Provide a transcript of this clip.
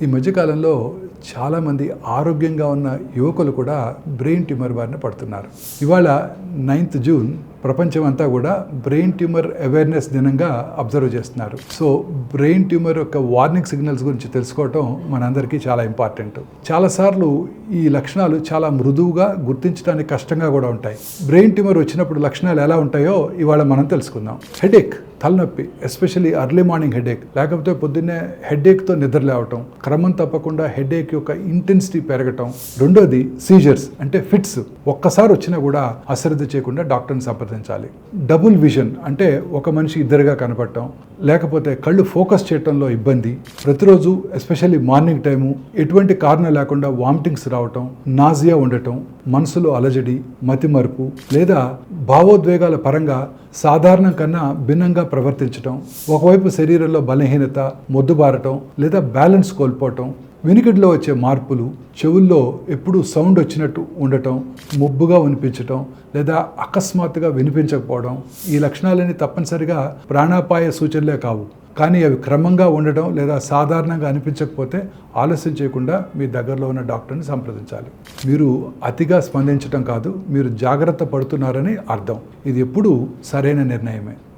ఈ మధ్యకాలంలో చాలామంది ఆరోగ్యంగా ఉన్న యువకులు కూడా బ్రెయిన్ ట్యూమర్ బారిన పడుతున్నారు. ఇవాళ 9th జూన్ ప్రపంచమంతా కూడా బ్రెయిన్ ట్యూమర్ అవేర్నెస్ దినంగా అబ్జర్వ్ చేస్తున్నారు. సో బ్రెయిన్ ట్యూమర్ యొక్క వార్నింగ్ సిగ్నల్స్ గురించి తెలుసుకోవటం మనందరికీ చాలా ఇంపార్టెంట్. చాలాసార్లు ఈ లక్షణాలు చాలా మృదువుగా గుర్తించడానికి కష్టంగా కూడా ఉంటాయి. బ్రెయిన్ ట్యూమర్ వచ్చినప్పుడు లక్షణాలు ఎలా ఉంటాయో ఇవాళ మనం తెలుసుకుందాం. హెడేక్, తలనొప్పి, ఎస్పెషల్లీ ఎర్లీ మార్నింగ్ హెడేక్, లేకపోతే పొద్దున్నే హెడేక్తో నిద్ర లేవటం, క్రమం తప్పకుండా హెడేక్ యొక్క ఇంటెన్సిటీ పెరగటం. రెండోది సీజర్స్ అంటే ఫిట్స్, ఒక్కసారి వచ్చినా కూడా అశ్రద్ధ చేయకుండా డాక్టర్ని సంప్రదించాలి. డబుల్ విజన్ అంటే ఒక మనిషి ఇద్దరుగా కనపడటం, లేకపోతే కళ్ళు ఫోకస్ చేయటంలో ఇబ్బంది, ప్రతిరోజు ఎస్పెషల్లీ మార్నింగ్ టైము ఎటువంటి కారణం లేకుండా వామిటింగ్స్ రావటం, నాజియా ఉండటం, మనసులో అలజడి, మతిమరుపు లేదా భావోద్వేగాల పరంగా సాధారణం కన్నా భిన్నంగా ప్రవర్తించటం, ఒకవైపు శరీరంలో బలహీనత, మొద్దుబారటం లేదా బ్యాలెన్స్ కోల్పోవటం, వినికిడిలో వచ్చే మార్పులు, చెవుల్లో ఎప్పుడూ సౌండ్ వచ్చినట్టు ఉండటం, ముబ్బుగా వినిపించటం లేదా అకస్మాత్తుగా వినిపించకపోవడం. ఈ లక్షణాలన్నీ తప్పనిసరిగా ప్రాణాపాయ సూచనలే కావు, కానీ అవి క్రమంగా ఉండటం లేదా సాధారణంగా అనిపించకపోతే ఆలస్యం చేయకుండా మీ దగ్గరలో ఉన్న డాక్టర్ని సంప్రదించాలి. మీరు అతిగా స్పందించటం కాదు, మీరు జాగ్రత్త పడుతున్నారని అర్థం. ఇది ఎప్పుడూ సరైన నిర్ణయమే.